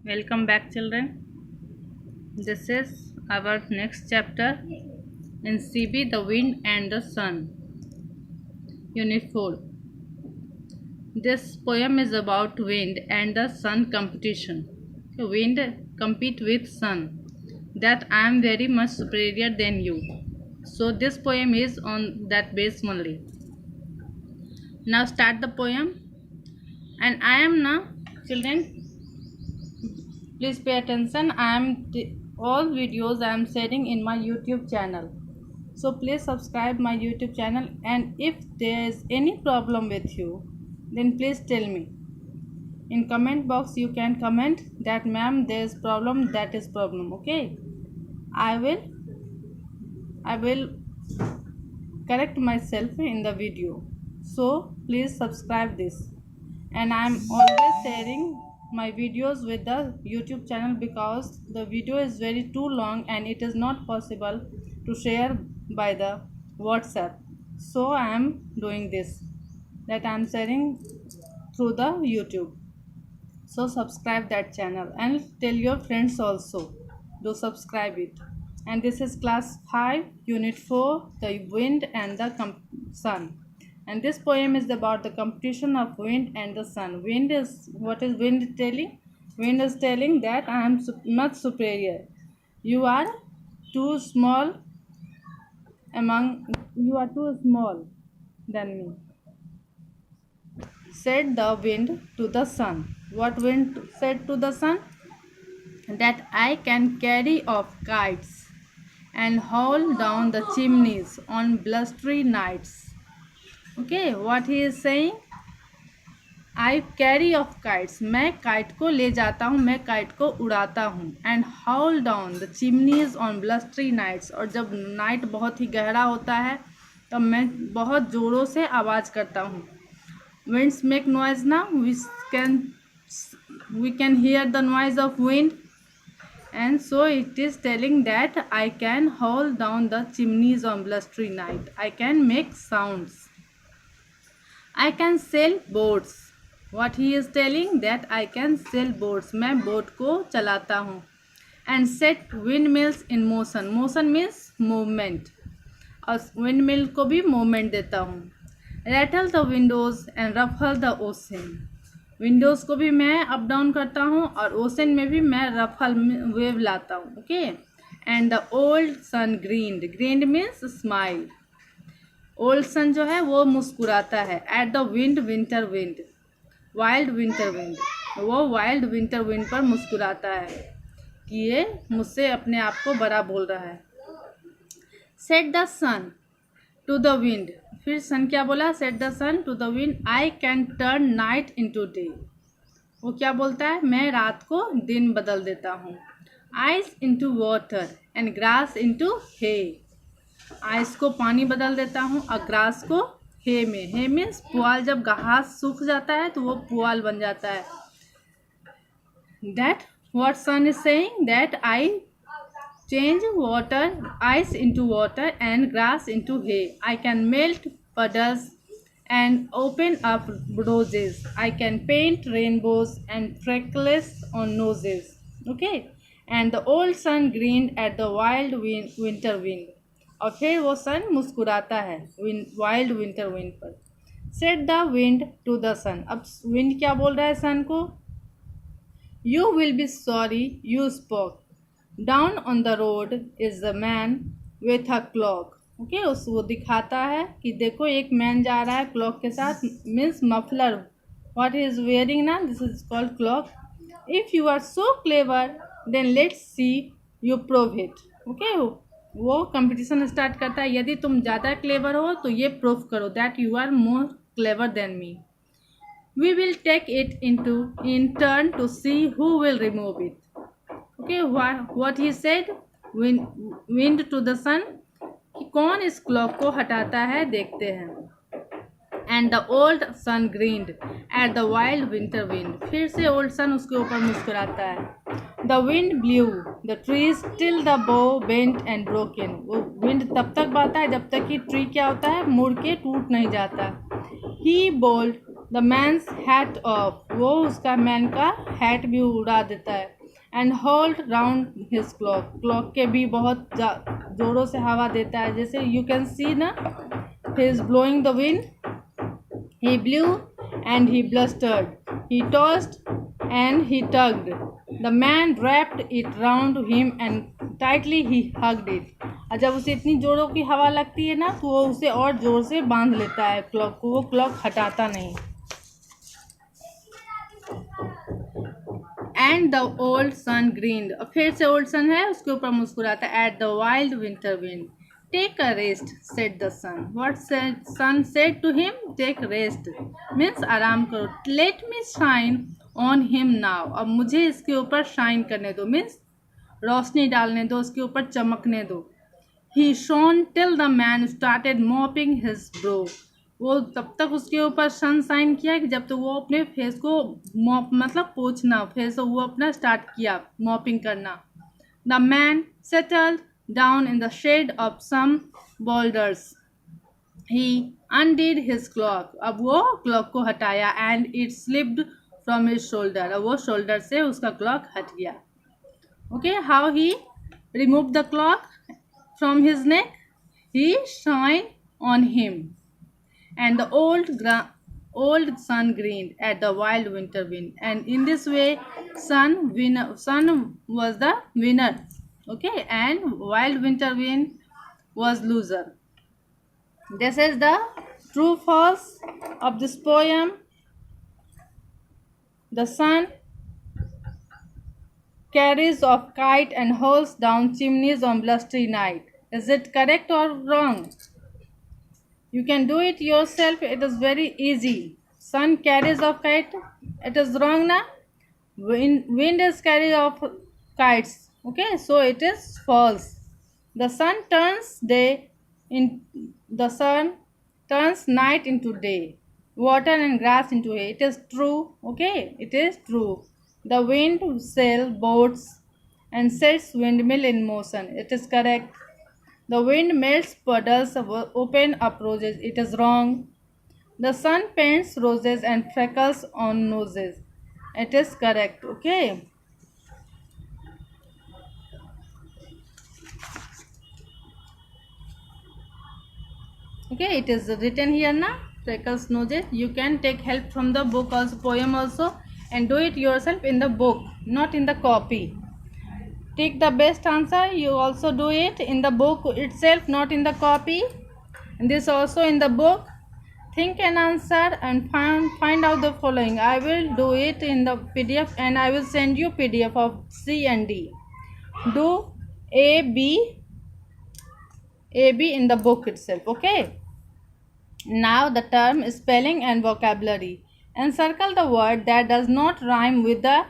Welcome back, children. This is our next chapter in CB, the Wind and the Sun, Unit 4. This poem is about wind and the sun competition. Wind compete with sun. That I am very much superior than you. So this poem is on that base only. Now start the poem. And I am now, children, please pay attention. All videos I am sharing in my YouTube channel. So please subscribe my YouTube channel, and if there is any problem with you, then please tell me. In comment box you can comment that ma'am there is problem, that is problem. Okay, I will correct myself in the video. So please subscribe this. And I am always sharing my videos with the YouTube channel because the video is very too long and it is not possible to share by the WhatsApp. So I am doing this, that I am sharing through the YouTube. So subscribe that channel and tell your friends also to subscribe it. And this is class 5 unit 4, the wind and the sun. And this poem is about the competition of wind and the sun. What is wind telling? Wind is telling that I am much superior. You are too small you are too small than me. Said the wind to the sun. What wind said to the sun? That I can carry off kites and haul down the chimneys on blustery nights. Okay, what he is saying? I carry off kites. मैं kite को ले जाता हूँ, मैं kite को उड़ाता हूँ. And haul down the chimneys on blustery nights. और जब नाइट बहुत ही गहरा होता है तब मैं बहुत ज़ोरों से आवाज़ करता हूँ. Winds make noise now. We can hear the noise of wind. And so it is telling that I can haul down the chimneys on blustery night. I can make sounds. I can sail boats. What he is telling, that I can sail boats. मैं boat को चलाता हूँ. And set windmills in motion. Motion means movement. और windmill को भी movement देता हूँ. Rattle the windows and ruffle the ocean. Windows को भी मैं अप डाउन करता हूँ और ओशन में भी मैं रफल वेव लाता हूँ. Okay. And the old sun grinned. Grinned means smile. Old sun जो है वो मुस्कुराता है. At the wind winter wind. Wild winter wind. वो वाइल्ड विंटर विंड पर मुस्कुराता है कि ये मुझसे अपने आप को बड़ा बोल रहा है. Set the sun to the wind. फिर सन क्या बोला? Set the sun to the wind. I can turn night into day. वो क्या बोलता है? मैं रात को दिन बदल देता हूँ. Ice into water and grass into hay. Ice को पानी बदल देता हूँ और ग्रास को हे में. हे मीन्स पुआल. जब घास सूख जाता है तो वो पुआल बन जाता है. That what sun is saying, that I change water, ice into water and grass into hay. I can melt puddles and open up roses. I can paint rainbows and freckles on noses. Okay. And the old sun grinned at the wild winter wind. और फिर वो sun मुस्कुराता है wild winter wind पर. Said the wind to the sun. अब wind क्या बोल रहा है सन को? You will be sorry you spoke. Down on the road is the man with a cloak. Okay. वो दिखाता है कि देखो एक मैन जा रहा है क्लॉक के साथ. Means muffler. What is wearing ना, this is called cloak. If you are so clever then let's see you prove it. Okay. वो कंपटीशन स्टार्ट करता है. यदि तुम ज़्यादा क्लेवर हो तो ये प्रूव करो that you are more clever than me. We will take it in turn to see who will remove it. Okay, what he said, wind to the sun, कि कौन इस क्लॉक को हटाता है देखते हैं. And the old sun grinned at the wild winter wind. फिर से old sun उसके ऊपर मुस्कुराता है. The wind blew the trees till the bough bent and broken. वो wind तब तक बहता है जब तक कि ट्री क्या होता है, मुड़ के टूट नहीं जाता. He bowled the man's hat off. वो उसका मैन का हैट भी उड़ा देता है. And hold round his clock, clock के भी बहुत जोरों से हवा देता है. जैसे यू कैन सी ना, he is blowing the wind, he blew and he blustered, he tossed and he tugged. The man wrapped it round him and tightly he hugged it. और जब उसे इतनी जोरों की हवा लगती है ना, तो वो उसे और जोर से बांध लेता है क्लॉक को, वो क्लॉक हटाता नहीं. And the old sun grinned, फिर से ओल्ड सन है उसके ऊपर मुस्कुराता है. At the wild winter wind, take a rest said the sun. What sun said to him? Take rest means आराम करो. Let me shine on him now, अब मुझे इसके ऊपर शाइन करने दो, मीन्स रोशनी डालने दो, उसके ऊपर चमकने दो. He shone till the man started mopping his brow, वो तब तक उसके ऊपर सन शाइन किया कि जब तक वो अपने फेस को मॉप मतलब पोंछना, फेस वो अपना स्टार्ट किया मॉपिंग करना. The man settled down in the shade of some boulders. He undid his cloak, अब वो क्लॉक को हटाया. and it slipped from his shoulder, अब वो शोल्डर से उसका क्लॉक हट गया. okay, how he removed the clock from his neck? He shined on him, and the old sun grinned at the wild winter wind, and in this way sun was the winner. okay, and wild winter wind was loser. This is the true false of this poem. The sun carries off kite and hauls down chimneys on blustery night. Is it correct or wrong? You can do it yourself, it is very easy. Sun carries off kite, it is wrong na. Wind is carried off kites. okay, so it is false. The sun turns night into day, water and grass into hay. It is true. okay, it is true. The wind sails boats and sets windmill in motion. It is correct. The wind melts puddles, open up roses. It is wrong. The sun paints roses and freckles on noses. It is correct. okay, it is written here na, freckles noses. You can take help from the book also, poem also, and do it yourself in the book, not in the copy. Take the best answer, you also do it in the book itself, not in the copy. And this also in the book. Think an answer and find out the following. I will do it in the PDF and I will send you PDF of C and D. Do A, B in the book itself. okay, now the term spelling and vocabulary. Encircle the word that does not rhyme with the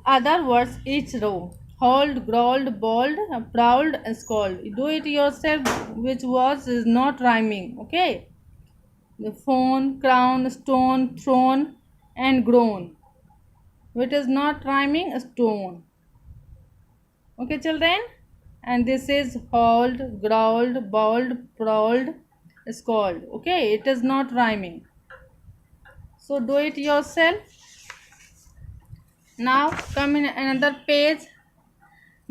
other words each row. Hold, growled, bold, prowled, scold. Do it yourself which words is not rhyming. okay, the phone, crown, stone, throne, and groan. Which is not rhyming, stone. okay, children, and this is hold, growled, bowled, prowled, scold. okay, it is not rhyming, so do it yourself. Now come in another page.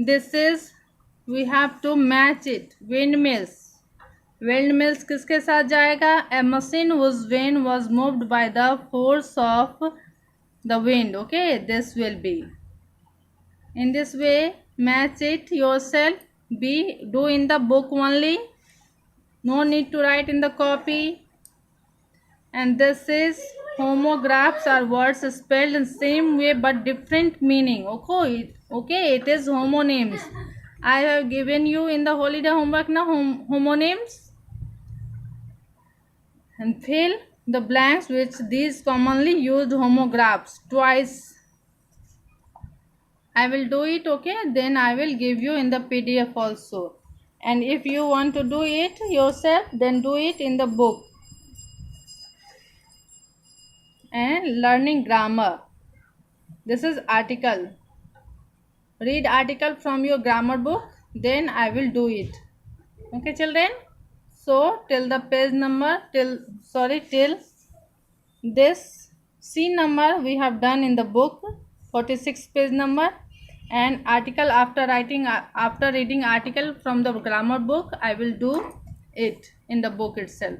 This is, we have to match it. Windmills. Windmills किसके साथ जाएगा? A machine whose vane was moved by the force of the wind. okay, this will be. In this way, match it yourself. B, do in the book only. No need to write in the copy. And this is, homographs are words spelled in same way but different meaning. okay, it is homonyms. I have given you in the holiday homework now homonyms. And fill the blanks with these commonly used homographs twice. I will do it. okay, then I will give you in the PDF also. And if you want to do it yourself, then do it in the book. And learning grammar. This is article. Read article from your grammar book, then I will do it. okay, children, so till the page number till this scene number we have done in the book, 46 page number, and article after reading article from the grammar book, I will do it in the book itself.